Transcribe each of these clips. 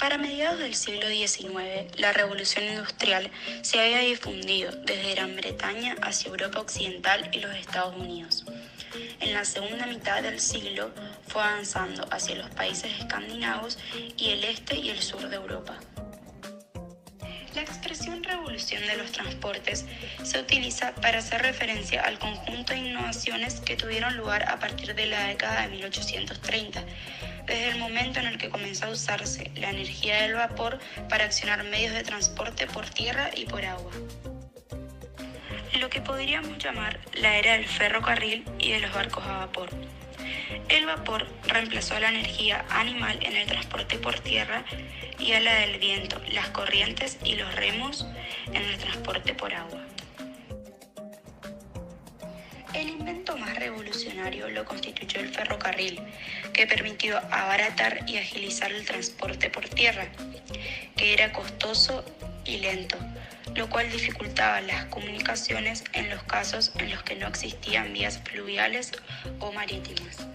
Para mediados del siglo XIX, la revolución industrial se había difundido desde Gran Bretaña hacia Europa Occidental y los Estados Unidos. En la segunda mitad del siglo fue avanzando hacia los países escandinavos y el este y el sur de Europa. La expresión revolución de los transportes se utiliza para hacer referencia al conjunto de innovaciones que tuvieron lugar a partir de la década de 1830, desde el momento en el que comenzó a usarse la energía del vapor para accionar medios de transporte por tierra y por agua. Lo que podríamos llamar la era del ferrocarril y de los barcos a vapor. El vapor reemplazó a la energía animal en el transporte por tierra y a la del viento, las corrientes y los remos en el transporte por agua. El invento más revolucionario lo constituyó el ferrocarril, que permitió abaratar y agilizar el transporte por tierra, que era costoso y lento, lo cual dificultaba las comunicaciones en los casos en los que no existían vías fluviales o marítimas.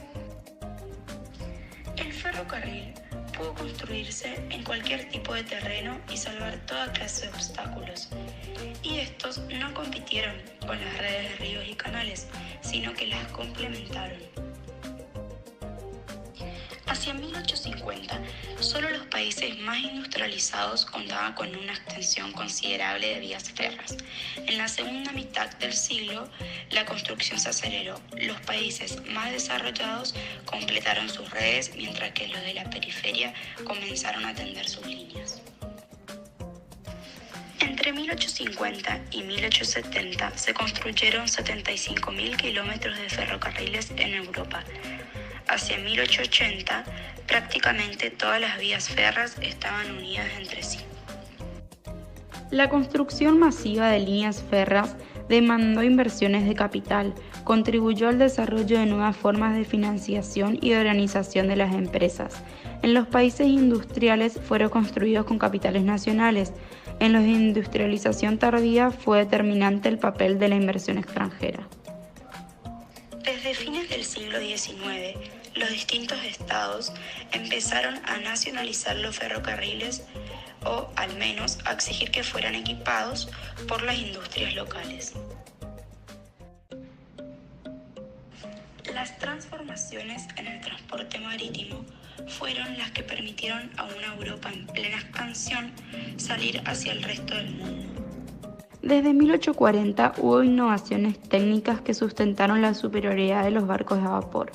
El ferrocarril pudo construirse en cualquier tipo de terreno y salvar toda clase de obstáculos, y estos no compitieron con las redes de ríos y canales, sino que las complementaron. Hacia 1850, solo los países más industrializados contaban con una extensión considerable de vías férreas. En la segunda mitad del siglo, la construcción se aceleró. Los países más desarrollados completaron sus redes, mientras que los de la periferia comenzaron a tender sus líneas. Entre 1850 y 1870 se construyeron 75.000 kilómetros de ferrocarriles en Europa. Hacia 1880, prácticamente todas las vías férreas estaban unidas entre sí. La construcción masiva de líneas férreas demandó inversiones de capital, contribuyó al desarrollo de nuevas formas de financiación y de organización de las empresas. En los países industriales fueron construidos con capitales nacionales. En la industrialización tardía fue determinante el papel de la inversión extranjera. Desde fines del siglo XIX, los distintos estados empezaron a nacionalizar los ferrocarriles o, al menos, a exigir que fueran equipados por las industrias locales. Las transformaciones en el transporte marítimo fueron las que permitieron a una Europa en plena expansión salir hacia el resto del mundo. Desde 1840 hubo innovaciones técnicas que sustentaron la superioridad de los barcos a vapor.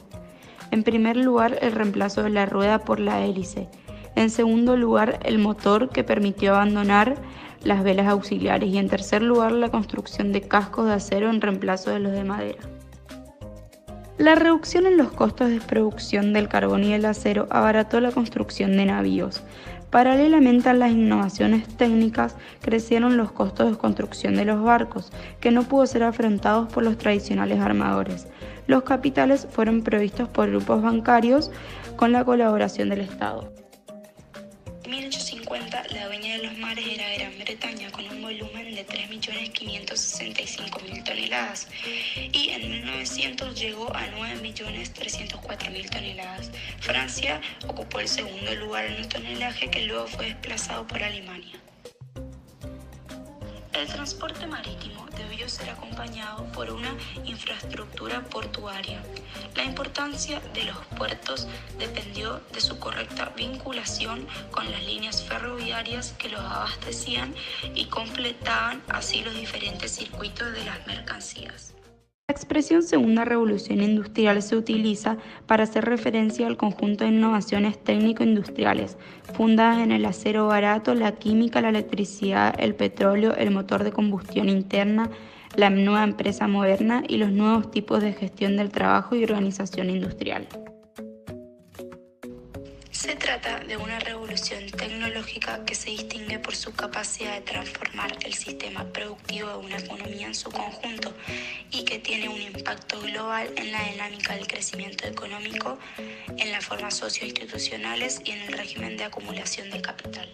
En primer lugar, el reemplazo de la rueda por la hélice. En segundo lugar, el motor que permitió abandonar las velas auxiliares. Y en tercer lugar, la construcción de cascos de acero en reemplazo de los de madera. La reducción en los costos de producción del carbón y del acero abarató la construcción de navíos. Paralelamente a las innovaciones técnicas, crecieron los costos de construcción de los barcos, que no pudo ser afrontados por los tradicionales armadores. Los capitales fueron provistos por grupos bancarios con la colaboración del Estado. En 1850, la dueña de los mares era Gran Bretaña, con un volumen de 3.565.000 toneladas, y en 1900 llegó a 9.304.000 toneladas. Francia ocupó el segundo lugar en el tonelaje, que luego fue desplazado por Alemania. El transporte marítimo debió ser acompañado por una infraestructura portuaria. La importancia de los puertos dependió de su correcta vinculación con las líneas ferroviarias que los abastecían y completaban así los diferentes circuitos de las mercancías. La expresión Segunda Revolución Industrial se utiliza para hacer referencia al conjunto de innovaciones técnico-industriales fundadas en el acero barato, la química, la electricidad, el petróleo, el motor de combustión interna, la nueva empresa moderna y los nuevos tipos de gestión del trabajo y organización industrial. Se trata de una revolución tecnológica que se distingue por su capacidad de transformar el sistema productivo de una economía en su conjunto y que tiene un impacto global en la dinámica del crecimiento económico, en las formas socioinstitucionales y en el régimen de acumulación de capital.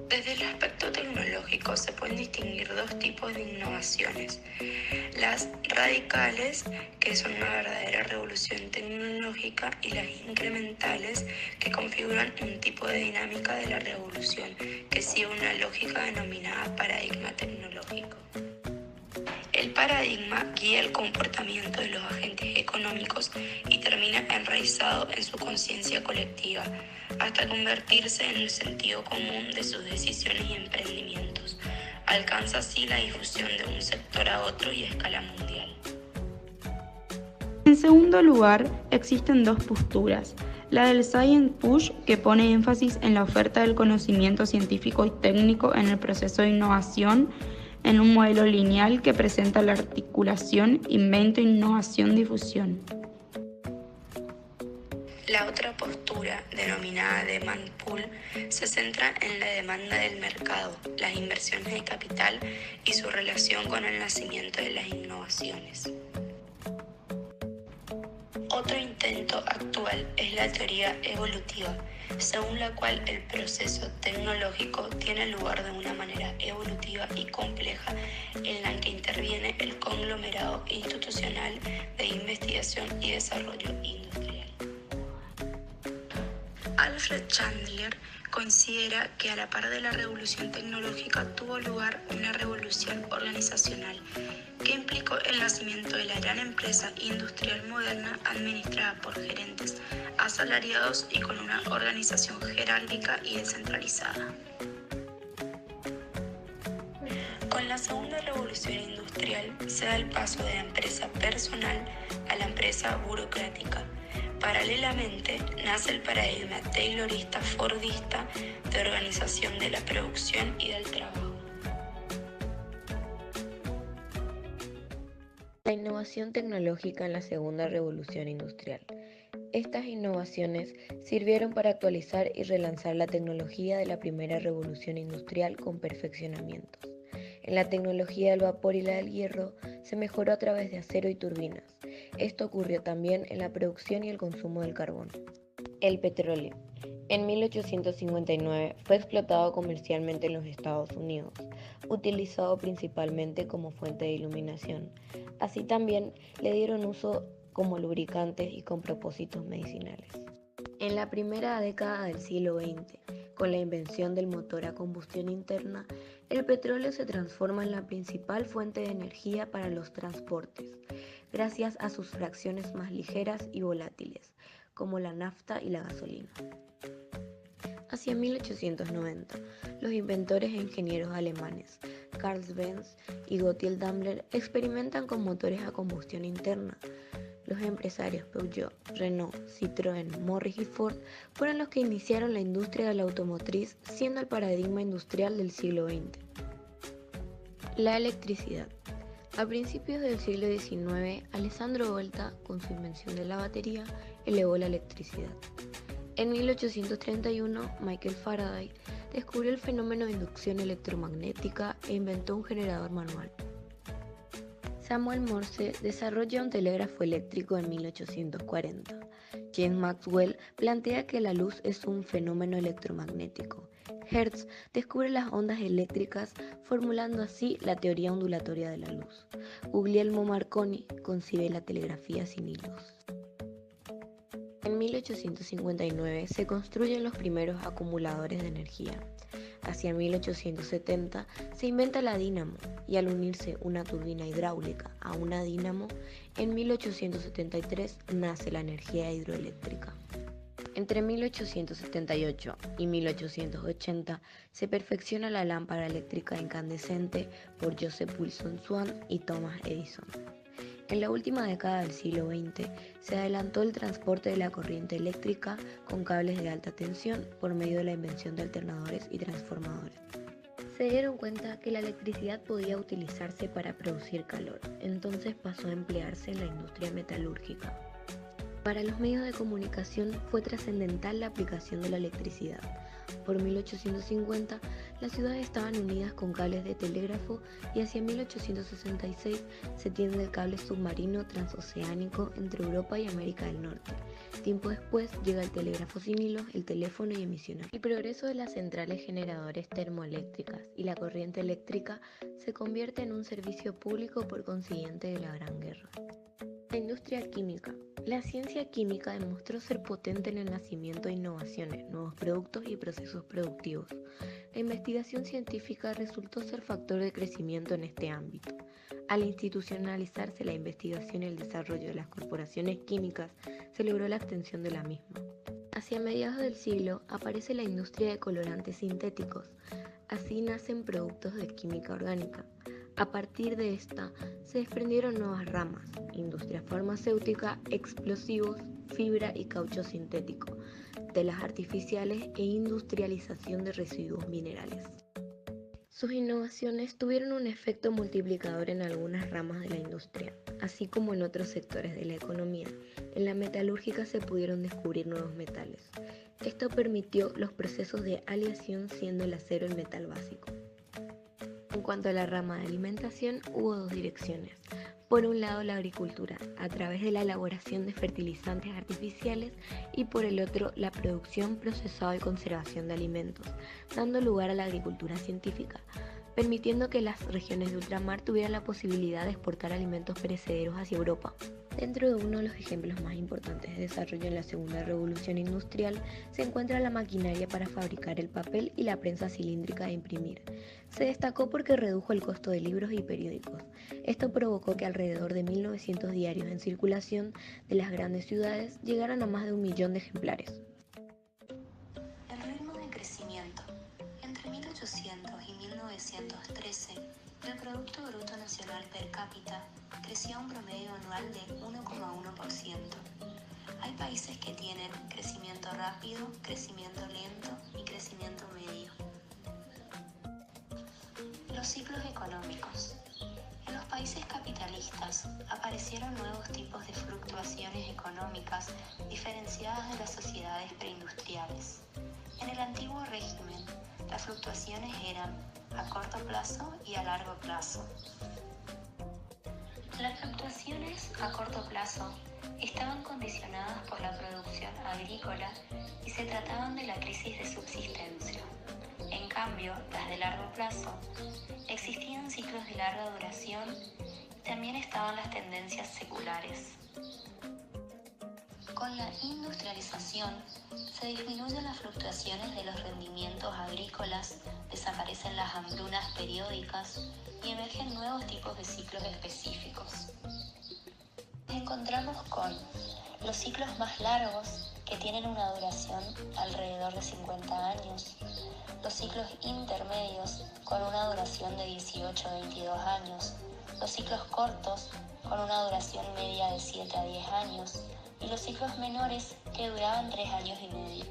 Desde el aspecto tecnológico, tecnológico se pueden distinguir dos tipos de innovaciones: las radicales, que son una verdadera revolución tecnológica, y las incrementales, que configuran un tipo de dinámica de la revolución que sigue una lógica denominada paradigma tecnológico. El paradigma guía el comportamiento de los agentes económicos y termina enraizado en su conciencia colectiva, hasta convertirse en el sentido común de sus decisiones y emprendimientos. Alcanza así la difusión de un sector a otro y a escala mundial. En segundo lugar, existen dos posturas. La del Science Push, que pone énfasis en la oferta del conocimiento científico y técnico en el proceso de innovación, en un modelo lineal que presenta la articulación, invento, innovación, difusión. La otra postura, denominada Demand Pull, se centra en la demanda del mercado, las inversiones de capital y su relación con el nacimiento de las innovaciones. Otro intento actual es la teoría evolutiva, según la cual el proceso tecnológico tiene lugar de una manera evolutiva y compleja en la que interviene el conglomerado institucional de investigación y desarrollo industrial. Alfred Chandler considera que a la par de la revolución tecnológica tuvo lugar una revolución organizacional que implicó el nacimiento de la gran empresa industrial moderna administrada por gerentes asalariados y con una organización jerárquica y descentralizada. Con la segunda revolución industrial se da el paso de la empresa personal a la empresa burocrática. Paralelamente, nace el paradigma taylorista-fordista de organización de la producción y del trabajo. La innovación tecnológica en la segunda revolución industrial. Estas innovaciones sirvieron para actualizar y relanzar la tecnología de la primera revolución industrial con perfeccionamientos. En la tecnología del vapor y la del hierro se mejoró a través de acero y turbinas. Esto ocurrió también en la producción y el consumo del carbón. El petróleo. En 1859 fue explotado comercialmente en los Estados Unidos, utilizado principalmente como fuente de iluminación. Así también le dieron uso como lubricantes y con propósitos medicinales. En la primera década del siglo XX, con la invención del motor a combustión interna, el petróleo se transforma en la principal fuente de energía para los transportes, gracias a sus fracciones más ligeras y volátiles, como la nafta y la gasolina. Hacia 1890, los inventores e ingenieros alemanes Carl Benz y Gottlieb Daimler experimentan con motores a combustión interna. Los empresarios Peugeot, Renault, Citroën, Morris y Ford fueron los que iniciaron la industria de la automotriz, siendo el paradigma industrial del siglo XX. La electricidad. A principios del siglo XIX, Alessandro Volta, con su invención de la batería, elevó la electricidad. En 1831, Michael Faraday descubrió el fenómeno de inducción electromagnética e inventó un generador manual. Samuel Morse desarrolla un telégrafo eléctrico en 1840. James Maxwell plantea que la luz es un fenómeno electromagnético. Hertz descubre las ondas eléctricas, formulando así la teoría ondulatoria de la luz. Guglielmo Marconi concibe la telegrafía sin hilos. En 1859 se construyen los primeros acumuladores de energía. Hacia 1870 se inventa la dínamo y al unirse una turbina hidráulica a una dínamo, en 1873 nace la energía hidroeléctrica. Entre 1878 y 1880 se perfecciona la lámpara eléctrica incandescente por Joseph Wilson Swan y Thomas Edison. En la última década del siglo XX se adelantó el transporte de la corriente eléctrica con cables de alta tensión por medio de la invención de alternadores y transformadores. Se dieron cuenta que la electricidad podía utilizarse para producir calor, entonces pasó a emplearse en la industria metalúrgica. Para los medios de comunicación fue trascendental la aplicación de la electricidad. Por 1850, Las ciudades estaban unidas con cables de telégrafo y hacia 1866 se tiende el cable submarino transoceánico entre Europa y América del Norte. Tiempo después llega el telégrafo sin hilos, el teléfono y emisiones. El progreso de las centrales generadores termoeléctricas y la corriente eléctrica se convierte en un servicio público por consiguiente de la Gran Guerra. La industria química. La ciencia química demostró ser potente en el nacimiento de innovaciones, nuevos productos y procesos productivos. La investigación científica resultó ser factor de crecimiento en este ámbito. Al institucionalizarse la investigación y el desarrollo de las corporaciones químicas, se logró la extensión de la misma. Hacia mediados del siglo aparece la industria de colorantes sintéticos. Así nacen productos de química orgánica. A partir de esta se desprendieron nuevas ramas: industria farmacéutica, explosivos, fibra y caucho sintético, telas artificiales e industrialización de residuos minerales. Sus innovaciones tuvieron un efecto multiplicador en algunas ramas de la industria, así como en otros sectores de la economía. En la metalúrgica se pudieron descubrir nuevos metales. Esto permitió los procesos de aleación, siendo el acero el metal básico. En cuanto a la rama de alimentación, hubo dos direcciones. Por un lado, la agricultura, a través de la elaboración de fertilizantes artificiales, y por el otro, la producción, procesado y conservación de alimentos, dando lugar a la agricultura científica, permitiendo que las regiones de ultramar tuvieran la posibilidad de exportar alimentos perecederos hacia Europa. Dentro de uno de los ejemplos más importantes de desarrollo en la segunda revolución industrial se encuentra la maquinaria para fabricar el papel y la prensa cilíndrica de imprimir. Se destacó porque redujo el costo de libros y periódicos. Esto provocó que alrededor de 1900 diarios en circulación de las grandes ciudades llegaran a más de 1 millón de ejemplares. El ritmo de crecimiento. Entre 1800 y 1913, el Producto Bruto Nacional per cápita creció a un promedio anual de 1,1%. Hay países que tienen crecimiento rápido, crecimiento lento y crecimiento medio. Los ciclos económicos. En los países capitalistas aparecieron nuevos tipos de fluctuaciones económicas diferenciadas de las sociedades preindustriales. En el antiguo régimen, las fluctuaciones eran a corto plazo y a largo plazo. Las fluctuaciones a corto plazo estaban condicionadas por la producción agrícola y se trataban de la crisis de subsistencia. En cambio, las de largo plazo, existían ciclos de larga duración y también estaban las tendencias seculares. Con la industrialización, se disminuyen las fluctuaciones de los rendimientos agrícolas, desaparecen las hambrunas periódicas y emergen nuevos tipos de ciclos específicos. Nos encontramos con los ciclos más largos, que tienen una duración alrededor de 50 años, los ciclos intermedios, con una duración de 18 a 22 años, los ciclos cortos, con una duración media de 7 a 10 años, y los ciclos menores, que duraban 3 años y medio.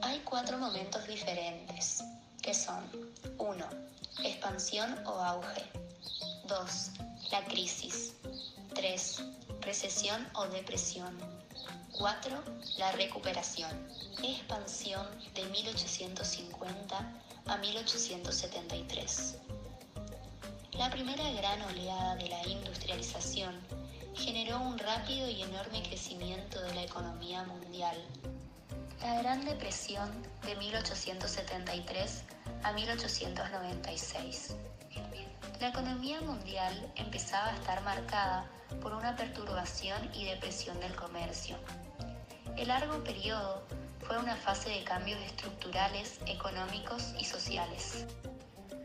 Hay 4 momentos diferentes, que son: 1. Expansión o auge. 2. La crisis. 3. Recesión o depresión. 4. La recuperación. Expansión de 1850 a 1873. La primera gran oleada de la industrialización generó un rápido y enorme crecimiento de la economía mundial. La Gran Depresión de 1873 a 1896. La economía mundial empezaba a estar marcada por una perturbación y depresión del comercio. El largo periodo fue una fase de cambios estructurales, económicos y sociales.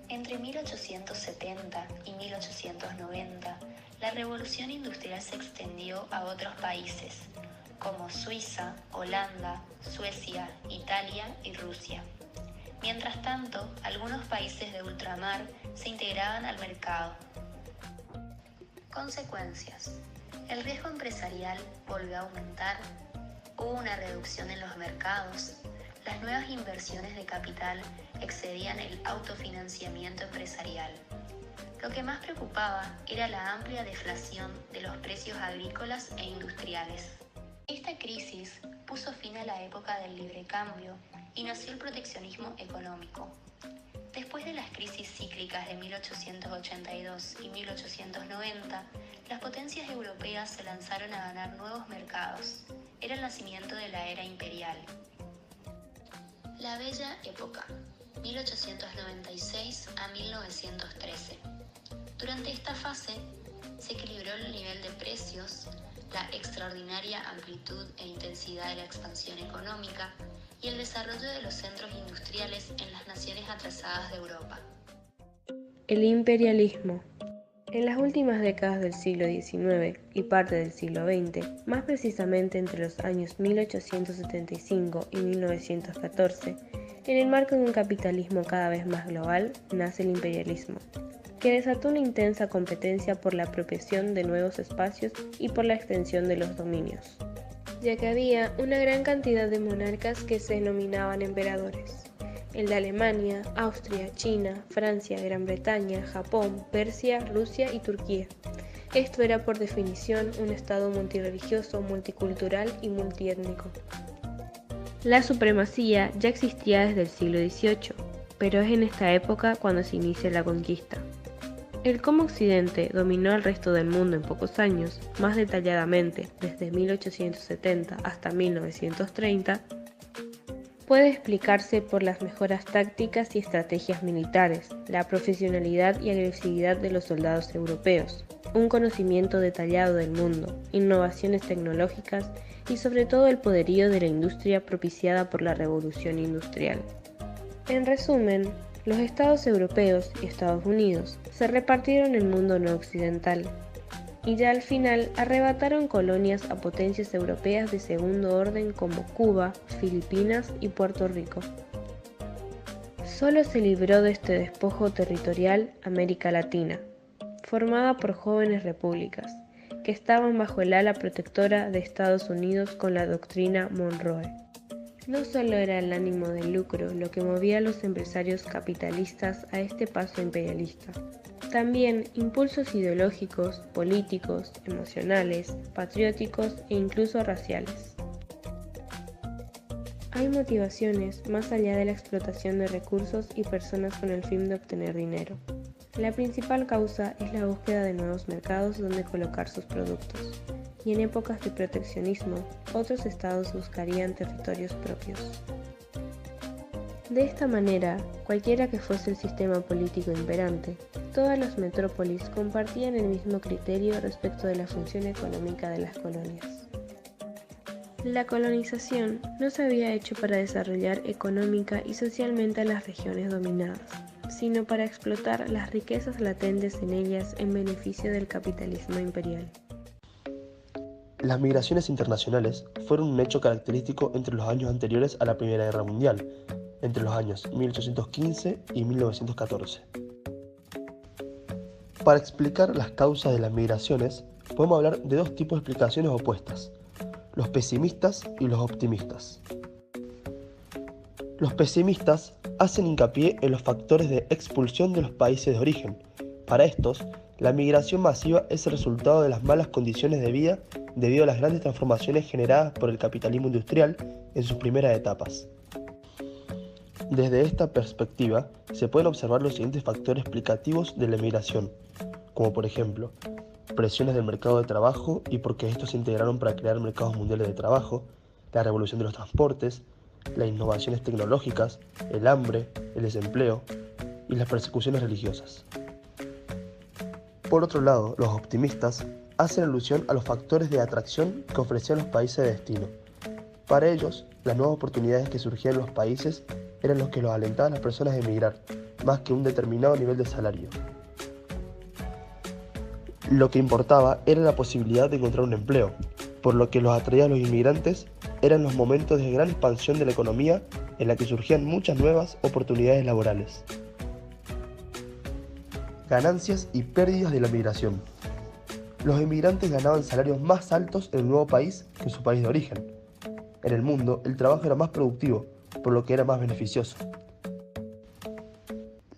Entre 1870 y 1890, la revolución industrial se extendió a otros países, como Suiza, Holanda, Suecia, Italia y Rusia. Mientras tanto, algunos países de ultramar se integraban al mercado. Consecuencias. El riesgo empresarial volvió a aumentar, hubo una reducción en los mercados, las nuevas inversiones de capital excedían el autofinanciamiento empresarial. Lo que más preocupaba era la amplia deflación de los precios agrícolas e industriales. Esta crisis puso fin a la época del libre cambio y nació el proteccionismo económico. Después de las crisis cíclicas de 1882 y 1890, las potencias europeas se lanzaron a ganar nuevos mercados. Era el nacimiento de la era imperial. La Bella Época, 1896 a 1913. Durante esta fase, se equilibró el nivel de precios, la extraordinaria amplitud e intensidad de la expansión económica y el desarrollo de los centros industriales en las naciones atrasadas de Europa. El imperialismo. En las últimas décadas del siglo XIX y parte del siglo XX, más precisamente entre los años 1875 y 1914, en el marco de un capitalismo cada vez más global, nace el imperialismo, que desató una intensa competencia por la apropiación de nuevos espacios y por la extensión de los dominios, ya que había una gran cantidad de monarcas que se denominaban emperadores. El de Alemania, Austria, China, Francia, Gran Bretaña, Japón, Persia, Rusia y Turquía. Esto era por definición un estado multirreligioso, multicultural y multiétnico. La supremacía ya existía desde el siglo XVIII, pero es en esta época cuando se inicia la conquista. El cómo Occidente dominó al resto del mundo en pocos años, más detalladamente desde 1870 hasta 1930, puede explicarse por las mejoras tácticas y estrategias militares, la profesionalidad y agresividad de los soldados europeos, un conocimiento detallado del mundo, innovaciones tecnológicas y sobre todo el poderío de la industria propiciada por la Revolución Industrial. En resumen, los estados europeos y Estados Unidos se repartieron el mundo no occidental y ya al final arrebataron colonias a potencias europeas de segundo orden como Cuba, Filipinas y Puerto Rico. Solo se libró de este despojo territorial América Latina, formada por jóvenes repúblicas, que estaban bajo el ala protectora de Estados Unidos con la doctrina Monroe. No solo era el ánimo de lucro lo que movía a los empresarios capitalistas a este paso imperialista, también impulsos ideológicos, políticos, emocionales, patrióticos e incluso raciales. Hay motivaciones más allá de la explotación de recursos y personas con el fin de obtener dinero. La principal causa es la búsqueda de nuevos mercados donde colocar sus productos, y en épocas de proteccionismo, otros estados buscarían territorios propios. De esta manera, cualquiera que fuese el sistema político imperante, todas las metrópolis compartían el mismo criterio respecto de la función económica de las colonias. La colonización no se había hecho para desarrollar económica y socialmente a las regiones dominadas, sino para explotar las riquezas latentes en ellas en beneficio del capitalismo imperial. Las migraciones internacionales fueron un hecho característico entre los años anteriores a la Primera Guerra Mundial, entre los años 1815 y 1914. Para explicar las causas de las migraciones, podemos hablar de dos tipos de explicaciones opuestas, los pesimistas y los optimistas. Los pesimistas hacen hincapié en los factores de expulsión de los países de origen. Para estos, la migración masiva es el resultado de las malas condiciones de vida debido a las grandes transformaciones generadas por el capitalismo industrial en sus primeras etapas. Desde esta perspectiva, se pueden observar los siguientes factores explicativos de la migración, como por ejemplo, presiones del mercado de trabajo y porque estos se integraron para crear mercados mundiales de trabajo, la revolución de los transportes, las innovaciones tecnológicas, el hambre, el desempleo y las persecuciones religiosas. Por otro lado, los optimistas hacen alusión a los factores de atracción que ofrecían los países de destino. Para ellos, las nuevas oportunidades que surgían en los países eran los que los alentaban a las personas a emigrar, más que un determinado nivel de salario. Lo que importaba era la posibilidad de encontrar un empleo, por lo que los atraía a los inmigrantes eran los momentos de gran expansión de la economía en la que surgían muchas nuevas oportunidades laborales. Ganancias y pérdidas de la migración. Los inmigrantes ganaban salarios más altos en el nuevo país que en su país de origen. En el mundo, el trabajo era más productivo, por lo que era más beneficioso.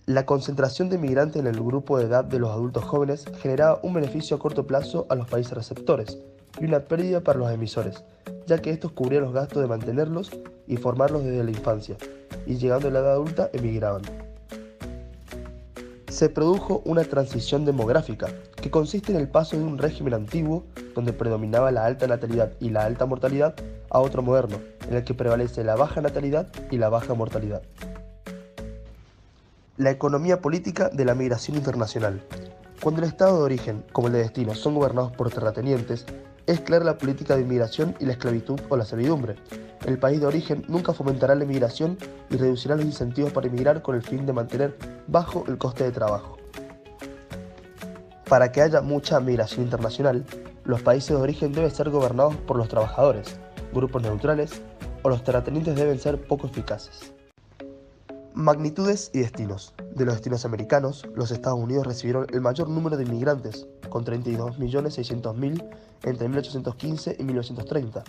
La concentración de migrantes en el grupo de edad de los adultos jóvenes generaba un beneficio a corto plazo a los países receptores y una pérdida para los emisores, ya que estos cubrían los gastos de mantenerlos y formarlos desde la infancia, y llegando a la edad adulta emigraban. Se produjo una transición demográfica, que consiste en el paso de un régimen antiguo, donde predominaba la alta natalidad y la alta mortalidad, a otro moderno, en el que prevalece la baja natalidad y la baja mortalidad. La economía política de la migración internacional. Cuando el estado de origen, como el de destino, son gobernados por terratenientes, es clara la política de inmigración y la esclavitud o la servidumbre. El país de origen nunca fomentará la inmigración y reducirá los incentivos para emigrar con el fin de mantener bajo el coste de trabajo. Para que haya mucha migración internacional, los países de origen deben ser gobernados por los trabajadores, grupos neutrales, o los terratenientes deben ser poco eficaces. Magnitudes y destinos. De los destinos americanos, los Estados Unidos recibieron el mayor número de inmigrantes, con 32.600.000 entre 1815 y 1930.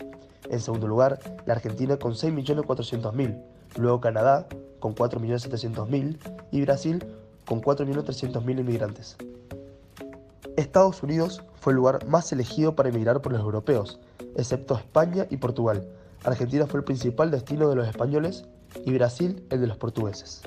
En segundo lugar, la Argentina con 6.400.000, luego Canadá con 4.700.000 y Brasil con 4.300.000 inmigrantes. Estados Unidos fue el lugar más elegido para emigrar por los europeos, excepto España y Portugal. Argentina fue el principal destino de los españoles y Brasil el de los portugueses.